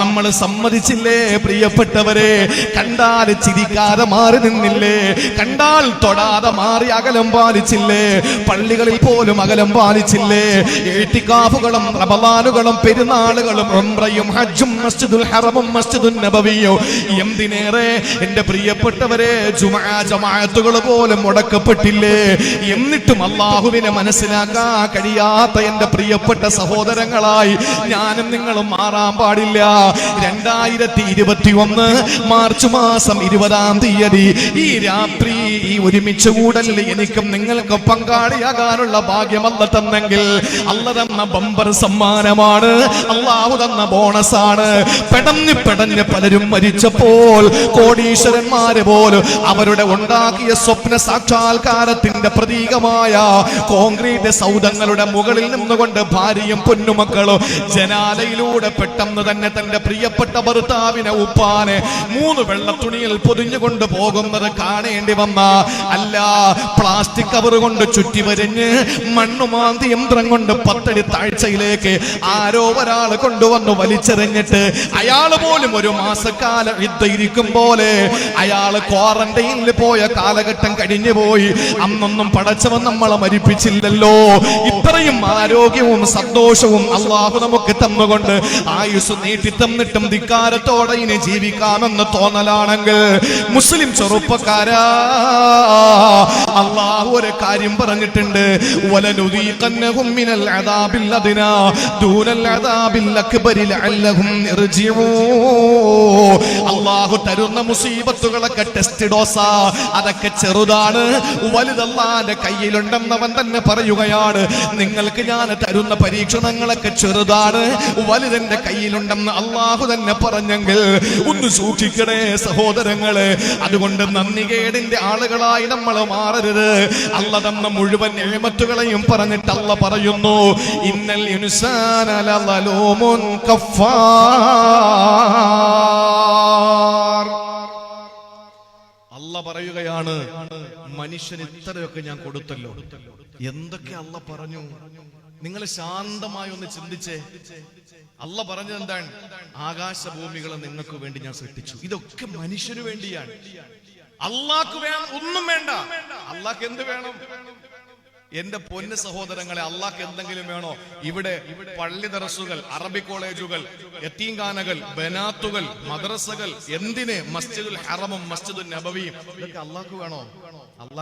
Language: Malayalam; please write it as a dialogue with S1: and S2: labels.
S1: നമ്മൾ സമ്മതിച്ചില്ലേ പ്രിയപ്പെട്ടവരെ? കണ്ടാൽ ചിരിക്കാതെ മാറി നിന്നില്ലേ? കണ്ടാൽ തൊടാതെ മാറി അകലം പാലിച്ചില്ലേ? പള്ളികളിൽ പോലും അകലം പാലിച്ചില്ലേ? ഇഅ്തികാഫുകളും റമളാനുകളും പെരുന്നാളുകളും ഉംറയും ഹജ്ജും മസ്ജിദുൽ ഹറമും മസ്ജിദുൻ നബവിയും എന്തിനേറെ എന്റെ പ്രിയപ്പെട്ടവരെ ജുമുഅ ജമാഅത്തുകൾ പോലും മുടക്കപ്പെട്ടില്ലേ? എന്നിട്ടും അല്ലാഹുവിനെ മനസ്സിലാക്കാൻ കഴിയാത്ത എന്റെ പ്രിയപ്പെട്ട സഹോദരങ്ങളായി ഞാനും നിങ്ങളും മാറാൻ പാടില്ല. 2021 മാർച്ച് മാസം 20-ാം തീയതി ഈ രാത്രി ഈ ഒരുമിച്ച് കൂടൽ എനിക്കും നിങ്ങൾക്ക് പങ്കാളിയാകാനുള്ള ഭാഗ്യം അല്ലാഹു തന്നെങ്കിൽ അല്ലാഹു തന്ന ബമ്പർ സമ്മാനമാണ്, അല്ലാഹു തന്ന ബോണസാണ്. പെടഞ്ഞ് പലരും മരിച്ചപ്പോൾ കോടീശ്വരന്മാര് പോലും അവരുടെ ഉണ്ടാക്കിയ സ്വപ്ന സാക്ഷാത്കാരത്തിന്റെ പ്രതീകമായ കോൺക്രീറ്റ് സൗധങ്ങളുടെ മുകളിൽ നിന്നുകൊണ്ട് ഭാര്യയും പൊന്നുമക്കളും ജനാലയിലൂടെ പെട്ടെന്ന് തന്നെ തന്റെ പ്രിയപ്പെട്ട ഭർത്താവിനെ ഉപ്പാനെ 3 വെള്ളത്തുണിയിൽ പൊതിഞ്ഞുകൊണ്ട് പോകുന്നത് കാണേണ്ടി വന്ന, അല്ല പ്ലാസ്റ്റിക് കവർ കൊണ്ട് ചുറ്റി വരിഞ്ഞ് മണ്ണുമാന്തി യന്ത്രം കൊണ്ട് 10 അടി താഴ്ചയിലേക്ക് ആരോ ഒരാൾ കൊണ്ടുവന്ന് വലിച്ചെറിഞ്ഞിട്ട് അയാൾ പോലും ഒരു മാസക്കാലം ഇരിക്കും പോലെ അയാൾ ക്വാറന്റൈനിൽ പോയ കാലഘട്ടം കഴിഞ്ഞു പോയി. അന്നൊന്നും പടച്ചവൻ നമ്മളെ മരിപ്പിച്ചില്ലല്ലോ. ഇത്രയും ആരോഗ്യവും സന്തോഷവും അല്ലാഹു നമുക്ക് തന്നുകൊണ്ട് ആയുസ് നീട്ടി തന്നിട്ടും ധിക്കാരത്തോടെ ഇനി ജീവിക്കാമെന്ന് തോന്നലാണെങ്കിൽ മുസ്ലിം ചെറുപ്പക്കാരാ, അല്ലാഹു ഒരു കാര്യം പറഞ്ഞിട്ടുണ്ട്, വലനുദീഖന്നഹും മിനൽ അദാബിൽ അദ്നാ ദൂനൽ അദാബിൽ അക്ബരി ലഅല്ലഹും യർജിഊൻ. അല്ലാഹു തരുന്ന മുസീബത്തുകളൊക്കെ ടെസ്റ്റ് ഡോസാ, അതൊക്കെ ചെറുതാണ്, വലുതല്ലാന്റെ കയ്യിലുണ്ടെന്നവൻ തന്നെ പറയുകയാണ്. നിങ്ങൾക്ക് ഞാൻ തരുന്ന പരീക്ഷണങ്ങളൊക്കെ ചെറുതാണ്, വലുതെന്റെ കയ്യിലുണ്ടെന്ന് അല്ലാഹു തന്നെ പറഞ്ഞെങ്കിൽ ഒന്ന് സൂക്ഷിക്കണേ സഹോദരങ്ങളെ. അതുകൊണ്ട് നന്ദികേടിന്റെ ആളുകളായി നമ്മൾ മാറരുത്. അല്ലാഹു തന്ന മുഴുവൻ നിഅമത്തുകളെയും പറഞ്ഞിട്ട് അല്ലാഹു പറയുന്നു, ഇന്നൽ ഇൻസാന ലളൂമുൻ കഫാർ. അല്ലാഹു പറയുകയാണ്, മനുഷ്യന് ഇത്രയൊക്കെ ഞാൻ കൊടുത്തല്ലോ. എന്തൊക്കെ അല്ലാഹു പറഞ്ഞു? നിങ്ങൾ ശാന്തമായി ഒന്ന് ചിന്തിച്ചേ. അല്ലാഹു പറഞ്ഞത് എന്താണ്? ആകാശഭൂമികളെ നിങ്ങൾക്ക് വേണ്ടി ഞാൻ സൃഷ്ടിച്ചു. ഇതൊക്കെ മനുഷ്യന് വേണ്ടിയാണ്. അല്ലാഹ്ക്ക് വേണം ഒന്നും വേണ്ട. അല്ലാഹ്ക്ക് എന്ത് വേണം? എന്റെ പൊന്ന് സഹോദരങ്ങളെ, അല്ലാഹ്ക്ക് എന്തെങ്കിലും വേണോ? ഇവിടെ പള്ളി ദർസുകൾ, അറബി കോളേജുകൾ, യതീംഖാനകൾ, ബനാത്തുകൾ, മദ്രസകൾ, എന്തിന് മസ്ജിദുൽ ഹറമും മസ്ജിദുൻ നബവിയും, ഇതൊക്കെ അല്ലാഹ്ക്ക് വേണോ? അല്ലാഹ്ക്ക്